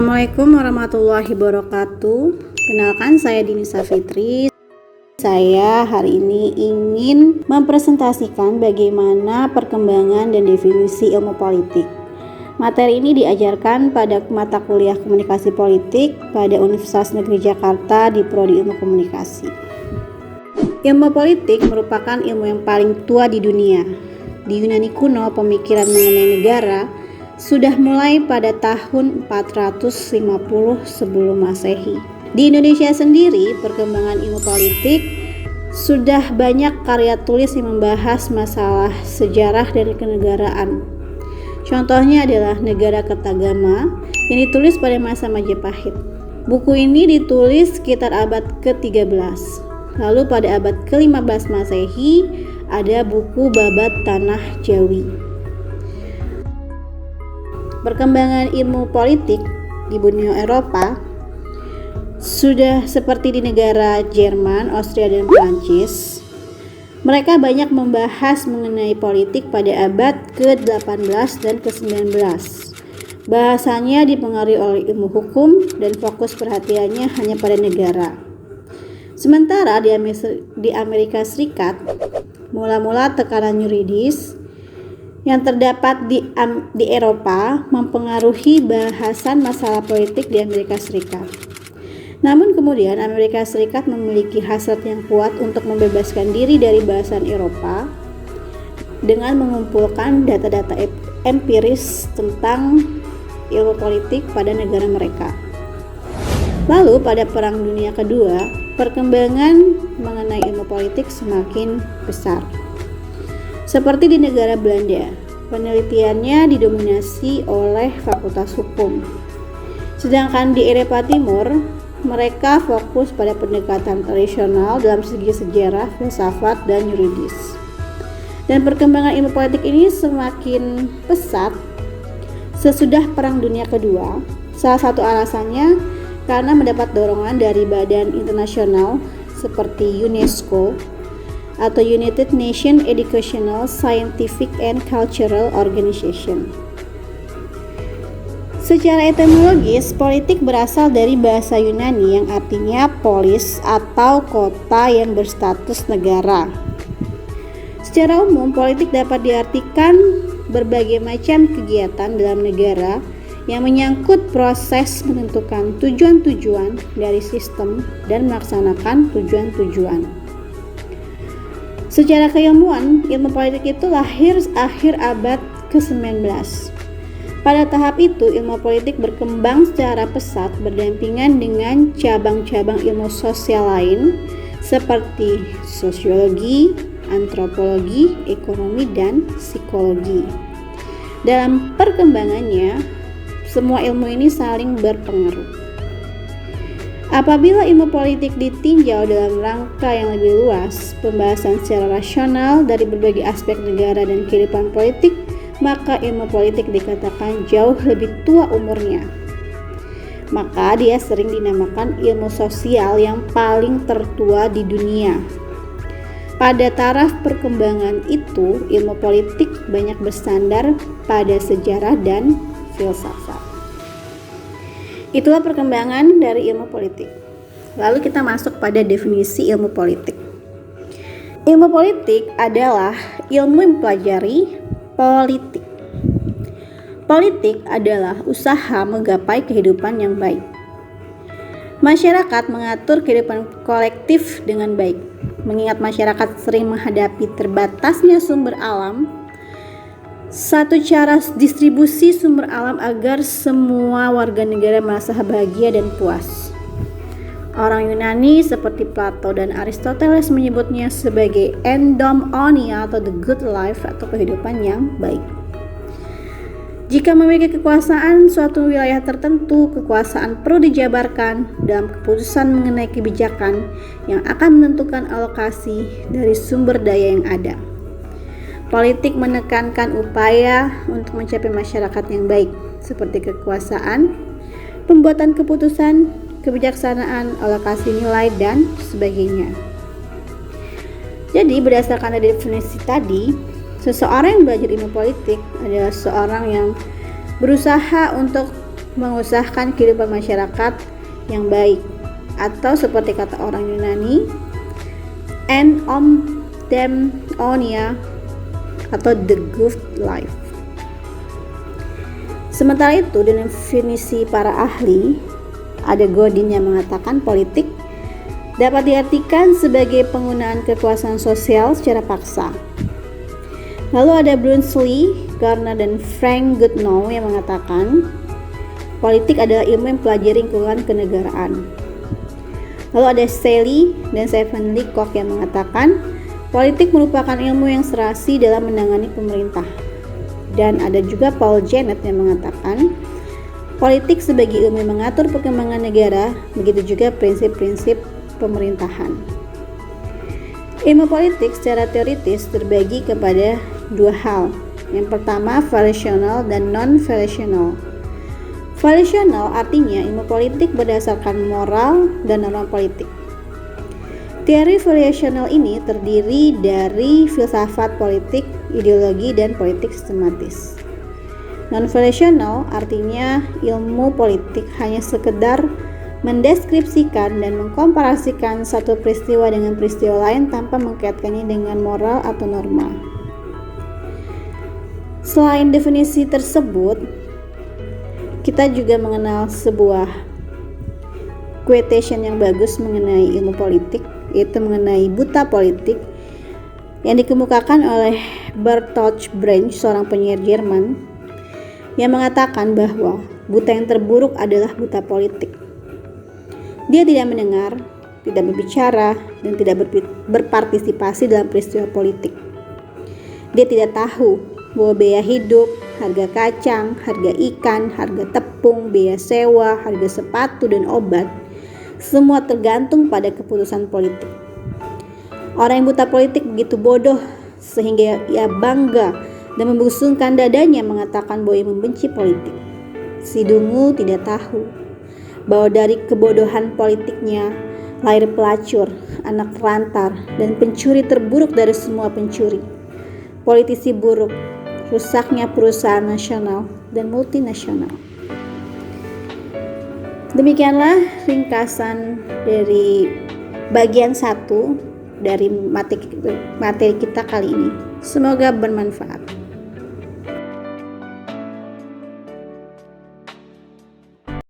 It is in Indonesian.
Assalamualaikum warahmatullahi wabarakatuh. Kenalkan, saya Dini Safitri. Saya hari ini ingin mempresentasikan bagaimana perkembangan dan definisi ilmu politik. Materi ini diajarkan pada mata kuliah Komunikasi Politik pada Universitas Negeri Jakarta di Prodi Ilmu Komunikasi. Ilmu politik merupakan ilmu yang paling tua di dunia. Di Yunani kuno, pemikiran mengenai negara sudah mulai pada tahun 450 sebelum Masehi. Di Indonesia sendiri, perkembangan ilmu politik sudah banyak karya tulis yang membahas masalah sejarah dan kenegaraan. Contohnya adalah Negara Kertagama yang ditulis pada masa Majapahit. Buku ini ditulis sekitar abad ke-13. Lalu pada abad ke-15 Masehi ada buku Babat Tanah Jawi. Perkembangan ilmu politik di benua Eropa sudah seperti di negara Jerman, Austria, dan Prancis. Mereka banyak membahas mengenai politik pada abad ke-18 dan ke-19. Bahasanya dipengaruhi oleh ilmu hukum dan fokus perhatiannya hanya pada negara. Sementara di Amerika Serikat, mula-mula tekanan yuridis yang terdapat di Eropa mempengaruhi bahasan masalah politik di Amerika Serikat. Namun kemudian Amerika Serikat memiliki hasrat yang kuat untuk membebaskan diri dari bahasan Eropa dengan mengumpulkan data-data empiris tentang ilmu politik pada negara mereka. Lalu pada Perang Dunia Kedua, perkembangan mengenai ilmu politik semakin besar. Seperti di negara Belanda, penelitiannya didominasi oleh Fakultas Hukum. Sedangkan di Eropa Timur, mereka fokus pada pendekatan tradisional dalam segi sejarah, filsafat, dan yuridis. Dan perkembangan ilmu politik ini semakin pesat sesudah Perang Dunia Kedua. Salah satu alasannya karena mendapat dorongan dari badan internasional seperti UNESCO atau United Nations Educational, Scientific, and Cultural Organization. Secara etimologis, politik berasal dari bahasa Yunani yang artinya polis atau kota yang berstatus negara. Secara umum, politik dapat diartikan berbagai macam kegiatan dalam negara yang menyangkut proses menentukan tujuan-tujuan dari sistem dan melaksanakan tujuan-tujuan. Secara keilmuan, ilmu politik itu lahir akhir abad ke-19. Pada tahap itu, ilmu politik berkembang secara pesat berdampingan dengan cabang-cabang ilmu sosial lain seperti sosiologi, antropologi, ekonomi, dan psikologi. Dalam perkembangannya, semua ilmu ini saling berpengaruh. Apabila ilmu politik ditinjau dalam rangka yang lebih luas, pembahasan secara rasional dari berbagai aspek negara dan kehidupan politik, maka ilmu politik dikatakan jauh lebih tua umurnya. Maka dia sering dinamakan ilmu sosial yang paling tertua di dunia. Pada taraf perkembangan itu, ilmu politik banyak bersandar pada sejarah dan filsafat. Itulah perkembangan dari ilmu politik. Lalu kita masuk pada definisi ilmu politik. Ilmu politik adalah ilmu mempelajari politik. Politik adalah usaha menggapai kehidupan yang baik. Masyarakat mengatur kehidupan kolektif dengan baik. Mengingat masyarakat sering menghadapi terbatasnya sumber alam, satu cara distribusi sumber alam agar semua warga negara merasa bahagia dan puas. Orang Yunani seperti Plato dan Aristoteles menyebutnya sebagai eudaimonia atau the good life atau kehidupan yang baik. Jika memiliki kekuasaan suatu wilayah tertentu, kekuasaan perlu dijabarkan dalam keputusan mengenai kebijakan yang akan menentukan alokasi dari sumber daya yang ada. Politik menekankan upaya untuk mencapai masyarakat yang baik, seperti kekuasaan, pembuatan keputusan, kebijaksanaan, alokasi nilai, dan sebagainya. Jadi berdasarkan definisi tadi, seseorang yang belajar ilmu politik adalah seorang yang berusaha untuk mengusahakan kehidupan masyarakat yang baik, atau seperti kata orang Yunani, eudaimonia atau the good life. Sementara itu, dengan definisi para ahli, ada Godin yang mengatakan politik dapat diartikan sebagai penggunaan kekuasaan sosial secara paksa. Lalu ada Bruce Lee, Garner, dan Frank Goodnow yang mengatakan politik adalah ilmu yang mempelajari lingkungan kenegaraan. Lalu ada Sally dan Stephen Leacock yang mengatakan politik merupakan ilmu yang serasi dalam menangani pemerintah. Dan ada juga Paul Janet yang mengatakan politik sebagai ilmu yang mengatur perkembangan negara, begitu juga prinsip-prinsip pemerintahan. Ilmu politik secara teoritis terbagi kepada dua hal. Yang pertama, variational dan non-variational. Variational artinya ilmu politik berdasarkan moral dan norma politik. Teori variational ini terdiri dari filsafat politik, ideologi, dan politik sistematis. Non-variational artinya ilmu politik hanya sekedar mendeskripsikan dan mengkomparasikan satu peristiwa dengan peristiwa lain tanpa mengkaitkannya dengan moral atau norma. Selain definisi tersebut, kita juga mengenal sebuah quotation yang bagus mengenai ilmu politik, yaitu mengenai buta politik yang dikemukakan oleh Bertolt Brecht, seorang penyair Jerman, yang mengatakan bahwa buta yang terburuk adalah buta politik. Dia tidak mendengar, tidak berbicara, dan tidak berpartisipasi dalam peristiwa politik. Dia tidak tahu bahwa biaya hidup, harga kacang, harga ikan, harga tepung, biaya sewa, harga sepatu, dan obat semua tergantung pada keputusan politik. Orang yang buta politik begitu bodoh sehingga ia bangga dan membusungkan dadanya mengatakan bahwa ia membenci politik. Si dungu tidak tahu bahwa dari kebodohan politiknya lahir pelacur, anak terlantar, dan pencuri terburuk dari semua pencuri. Politisi buruk, rusaknya perusahaan nasional dan multinasional. Demikianlah ringkasan dari bagian 1 dari materi kita kali ini. Semoga bermanfaat.